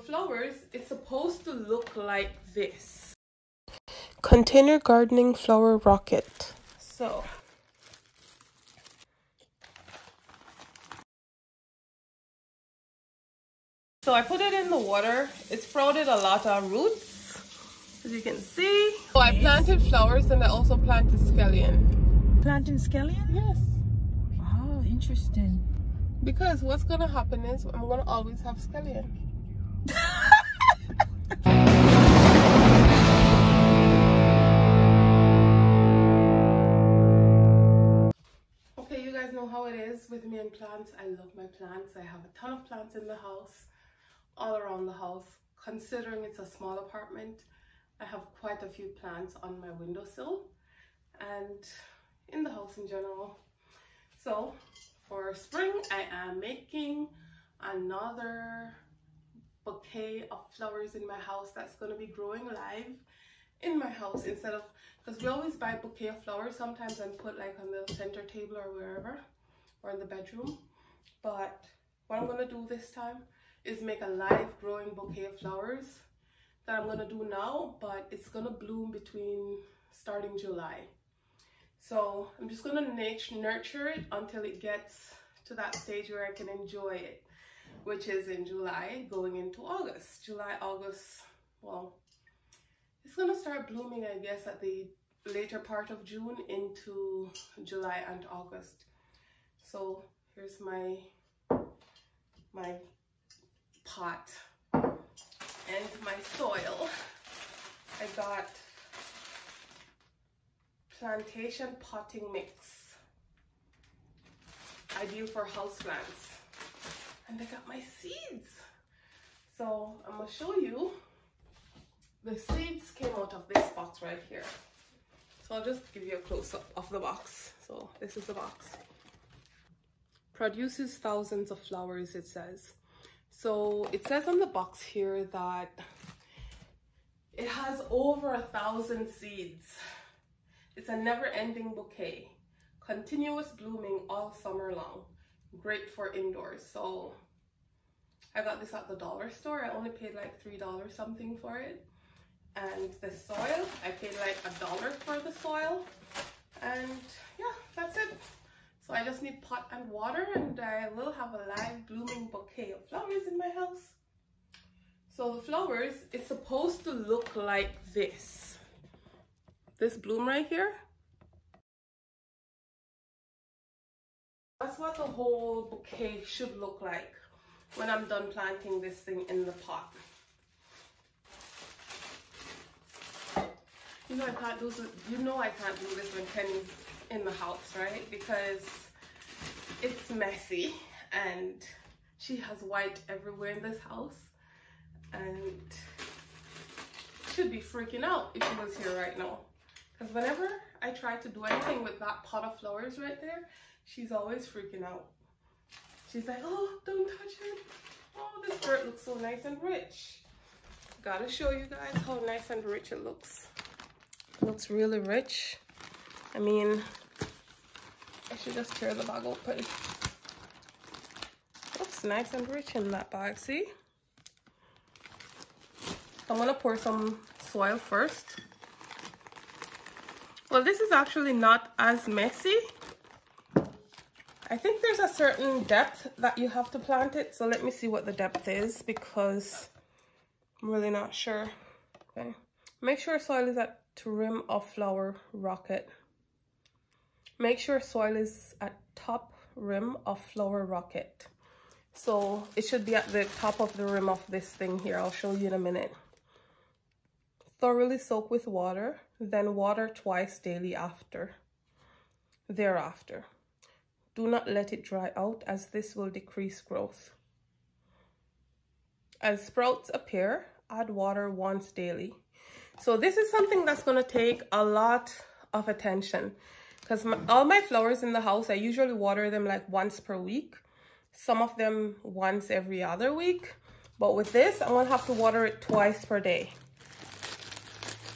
flowers, it's supposed to look like this. Container gardening flower rocket. So I put it in the water. It sprouted a lot of roots, as you can see. So I planted flowers and I also planted scallion. Planting scallion? Yes. Oh, interesting. Because what's gonna happen is I'm gonna always have scallion. Okay, you guys know how it is with me and plants. I love my plants. I have a ton of plants in the house, all around the house. Considering it's a small apartment, I have quite a few plants on my windowsill and in the house in general. So for spring, I am making another bouquet of flowers in my house that's going to be growing live in my house, instead of, because we always buy a bouquet of flowers sometimes and put like on the center table or wherever, or in the bedroom. But what I'm going to do this time is make a live growing bouquet of flowers that I'm going to do now, but it's going to bloom between starting July. So I'm just going to nurture it until it gets to that stage where I can enjoy it, which is in July going into August. July, August, well, it's going to start blooming, I guess, at the later part of June into July and August. So here's my pot and my soil. I got plantation potting mix, ideal for houseplants, and I got my seeds. So I'm gonna show you. The seeds came out of this box right here. So I'll just give you a close-up of the box. So this is the box. Produces thousands of flowers, it says. So it says on the box here that it has over 1,000 seeds. It's a never-ending bouquet, continuous blooming all summer long, great for indoors. So I got this at the dollar store. I only paid like $3 something for it. And the soil, I paid like $1 for the soil. And yeah, that's it. So I just need pot and water, and I will have a live blooming bouquet of flowers in my house. So the flowers, it's supposed to look like this. This bloom right here. That's what the whole bouquet should look like when I'm done planting this thing in the pot. You know I can't do this. You know I can't do this when Kenny's in the house, right? Because it's messy and she has white everywhere in this house, and she'd be freaking out if she was here right now. Because whenever I try to do anything with that pot of flowers right there, she's always freaking out. She's like, oh, don't touch it. Oh, this dirt looks so nice and rich. Gotta show you guys how nice and rich it looks. It looks really rich. I mean, I should just tear the bag open. Looks nice and rich in that bag, see? I'm gonna pour some soil first. Well, this is actually not as messy. I think there's a certain depth that you have to plant it. So let me see what the depth is, because I'm really not sure. Okay. Make sure soil is at rim of flower rocket. Make sure soil is at top rim of flower rocket. So it should be at the top of the rim of this thing here. I'll show you in a minute. Thoroughly soak with water, then water twice daily thereafter. Do not let it dry out, as this will decrease growth. As sprouts appear, add water once daily. So this is something that's going to take a lot of attention, because all my flowers in the house, I usually water them like once per week. Some of them once every other week. But with this, I'm going to have to water it twice per day.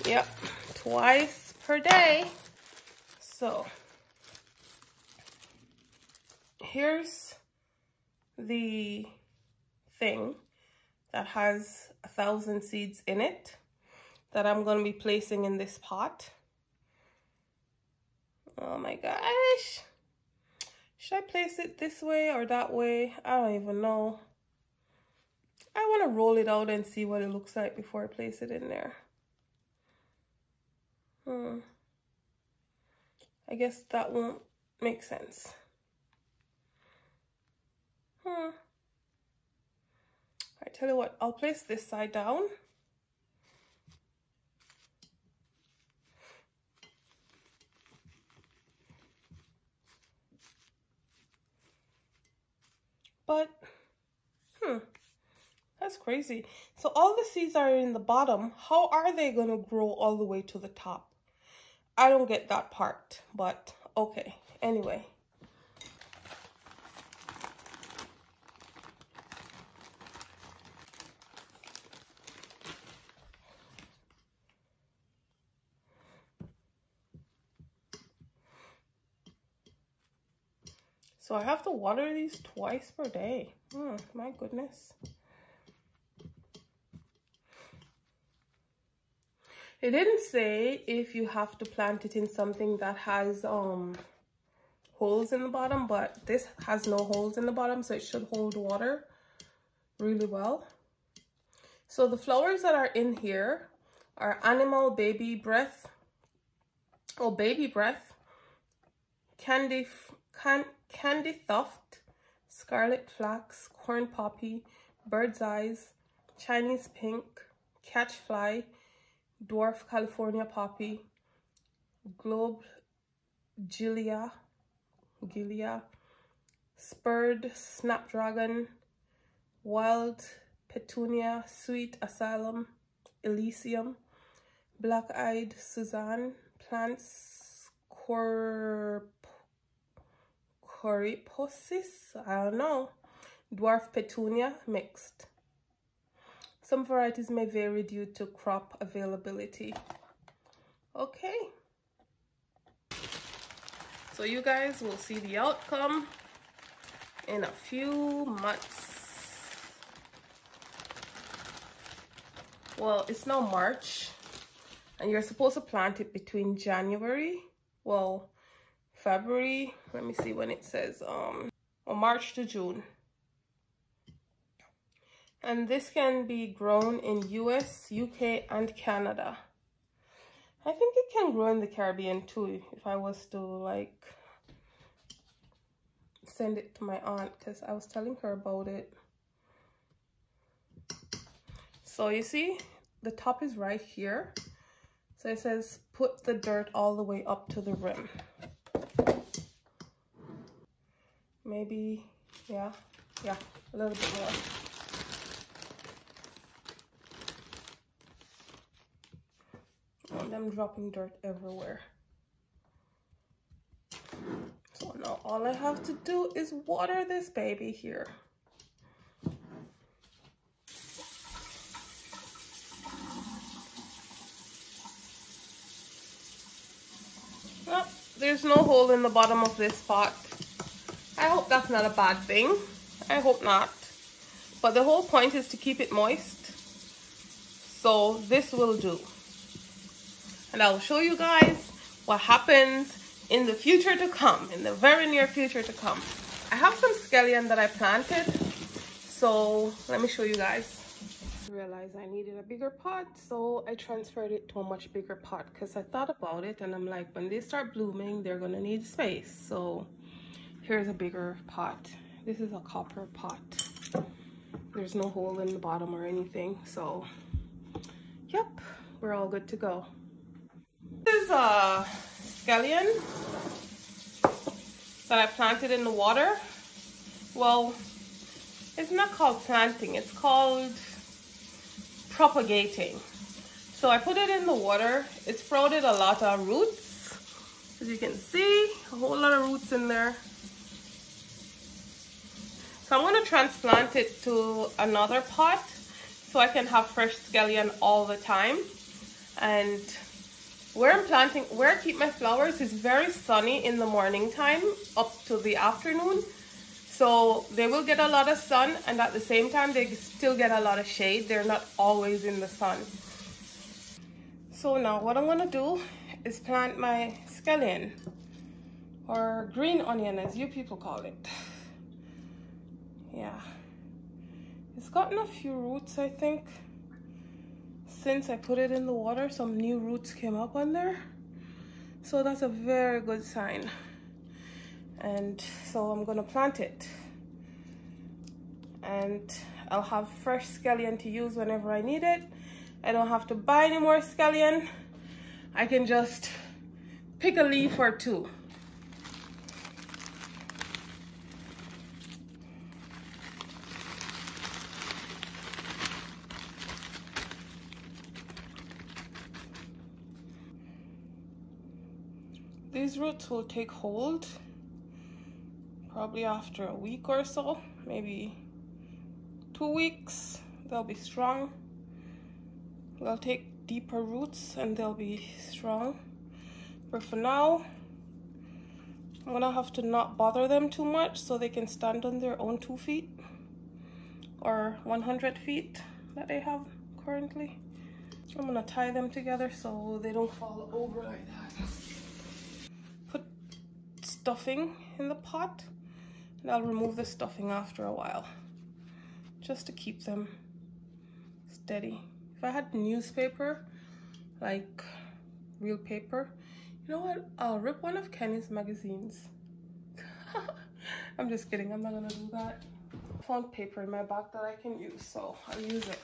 Yep, twice per day. So here's the thing. that has 1,000 seeds in it that I'm going to be placing in this pot. Oh my gosh. Should I place it this way or that way? I don't even know. I want to roll it out and see what it looks like before I place it in there. I guess that won't make sense. I tell you what, I'll place this side down. But, that's crazy. So all the seeds are in the bottom. How are they going to grow all the way to the top? I don't get that part, but okay. Anyway. So I have to water these twice per day. My goodness. It didn't say if you have to plant it in something that has holes in the bottom, but this has no holes in the bottom, so it should hold water really well. So the flowers that are in here are Animal Baby Breath, Baby Breath, Candy Thuft, Scarlet Flax, Corn Poppy, Bird's Eyes, Chinese Pink, Catchfly, Dwarf California Poppy, Globe Gilia, Spurred Snapdragon, Wild Petunia, Sweet Asylum, Elysium, Black-Eyed Suzanne, Plants Coryphosis, I don't know, Dwarf Petunia, mixed. Some varieties may vary due to crop availability. Okay. So you guys will see the outcome in a few months. Well, it's now March, and you're supposed to plant it between February, let me see when it says, or March to June. And this can be grown in US, UK, and Canada. I think it can grow in the Caribbean too, if I was to like send it to my aunt, because I was telling her about it. So you see, the top is right here. So it says, put the dirt all the way up to the rim. Maybe, yeah, a little bit more. And I'm dropping dirt everywhere. So now all I have to do is water this baby here. Well, there's no hole in the bottom of this pot. I hope that's not a bad thing. I hope not. But the whole point is to keep it moist. So this will do. And I'll show you guys what happens in the future to come, in the very near future to come. I have some scallion that I planted, so let me show you guys. I realized I needed a bigger pot, so I transferred it to a much bigger pot because I thought about it and I'm like, when they start blooming, they're gonna need space. So here's a bigger pot. This is a copper pot. There's no hole in the bottom or anything, so yep, we're all good to go. This is a scallion that I planted in the water. Well, it's not called planting, it's called propagating. So I put it in the water. It sprouted a lot of roots. As you can see, a whole lot of roots in there. So I'm going to transplant it to another pot so I can have fresh scallion all the time. And where I keep my flowers is very sunny in the morning time up to the afternoon. So they will get a lot of sun, and at the same time they still get a lot of shade. They're not always in the sun. So now what I'm gonna do is plant my scallion, or green onion as you people call it. Yeah, it's gotten a few roots, I think. Since I put it in the water, some new roots came up on there. So that's a very good sign. And so I'm gonna plant it. And I'll have fresh scallion to use whenever I need it. I don't have to buy any more scallion. I can just pick a leaf or two. These roots will take hold probably after a week or so, maybe 2 weeks. They'll be strong. They'll take deeper roots and they'll be strong. But for now, I'm gonna have to not bother them too much so they can stand on their own 2 feet or 100 feet that they have currently. I'm gonna tie them together so they don't fall over like that. Put stuffing in the pot, and I'll remove the stuffing after a while just to keep them steady. If I had newspaper, like real paper, you know what, I'll rip one of Kenny's magazines. I'm just kidding, I'm not gonna do that. I found paper in my bag that I can use, so I'll use it.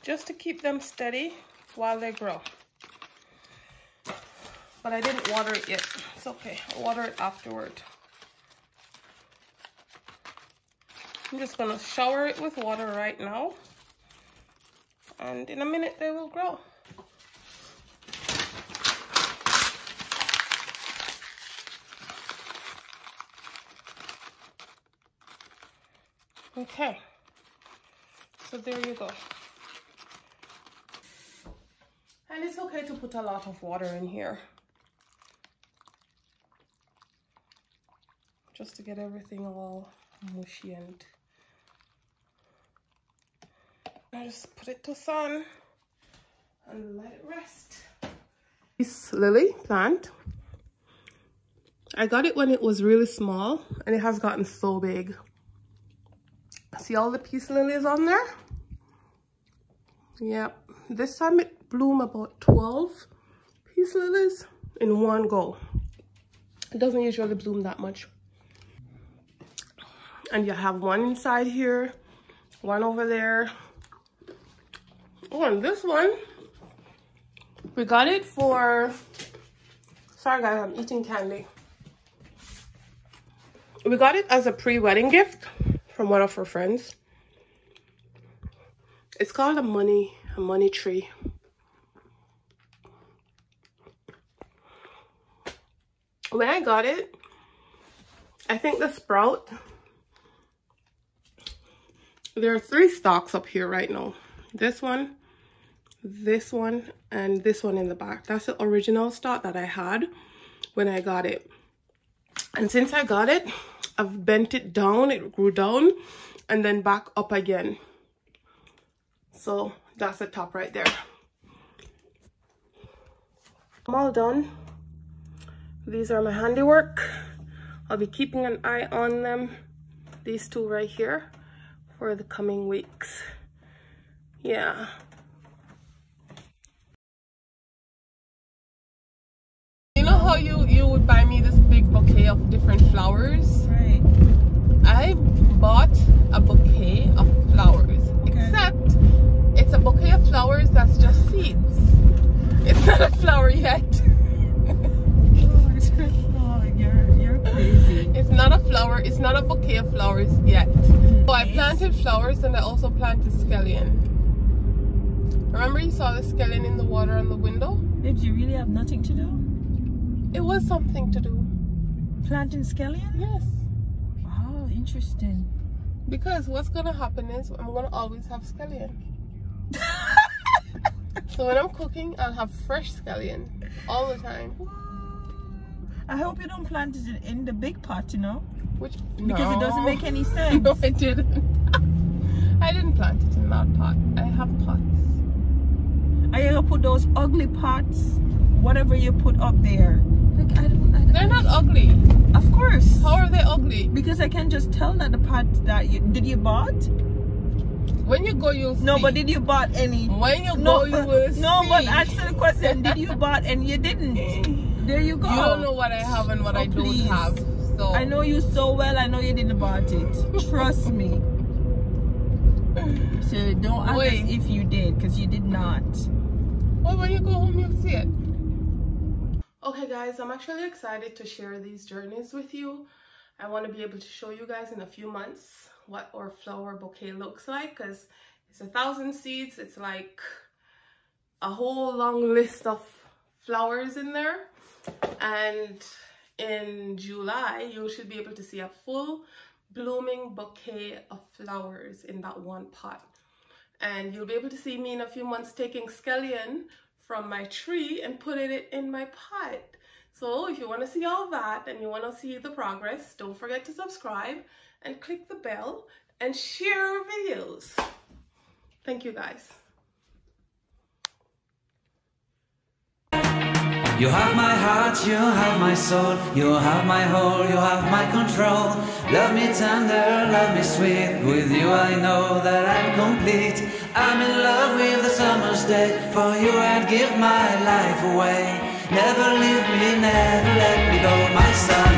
Just to keep them steady while they grow. But I didn't water it yet. It's okay, I'll water it afterward. I'm just gonna shower it with water right now. And in a minute they will grow. Okay, so there you go. And it's okay to put a lot of water in here, just to get everything all mushy, and I just put it to sun and let it rest. This lily plant, I got it when it was really small and it has gotten so big. See all the peace lilies on there? Yep, this time it bloomed about 12 peace lilies in one go. It doesn't usually bloom that much. And you have one inside here, one over there. Oh, and this one, we got it for, sorry guys, I'm eating candy. We got it as a pre-wedding gift from one of her friends. It's called a money tree. When I got it, I think the sprout, there are 3 stalks up here right now. This one, and this one in the back. That's the original stalk that I had when I got it. And since I got it, I've bent it down, it grew down, and then back up again. So that's the top right there. I'm all done. These are my handiwork. I'll be keeping an eye on them, these 2 right here, for the coming weeks. Yeah. You know how you would buy me this big bouquet of different flowers? Right. I bought a bouquet of flowers, okay. Except bouquet of flowers that's just seeds. It's not a flower yet. Oh, you're crazy. It's not a flower. It's not a bouquet of flowers yet. So I planted flowers and I also planted scallion. Remember you saw the scallion in the water on the window? Babes, you really have nothing to do? It was something to do. Planting scallion? Yes. Oh, interesting. Because what's gonna happen is I'm gonna always have scallion. So when I'm cooking, I'll have fresh scallion all the time. I hope you don't plant it in the big pot, you know? Because No. it doesn't make any sense. No, I didn't. I didn't plant it in that pot. I have pots. Are you gonna put those ugly pots, whatever you put up there? Like, They're not ugly. Of course. How are they ugly? Because I can just tell that the pot that did you bought? When you go, you'll see. No, but did you bought any? When you go, you will see. No, but answer the question. Did you bought and you didn't? There you go. You don't know what I have and what I don't please. have. So I know you so well. I know you didn't bought it. Trust me. So don't ask us if you did, because you did not. Well, when you go home, you'll see it. Okay, guys, I'm actually excited to share these journeys with you. I want to be able to show you guys in a few months what our flower bouquet looks like, because it's 1,000 seeds. It's like a whole long list of flowers in there. And in July, you should be able to see a full blooming bouquet of flowers in that one pot. And you'll be able to see me in a few months taking scallion from my tree and putting it in my pot. So if you want to see all that and you want to see the progress, don't forget to subscribe and click the bell and share our videos. Thank you, guys. You have my heart, you have my soul, you have my whole, you have my control. Love me tender, love me sweet, with you I know that I'm complete. I'm in love with the summer's day, for you I'd give my life away. Never leave me, never let me go, my son.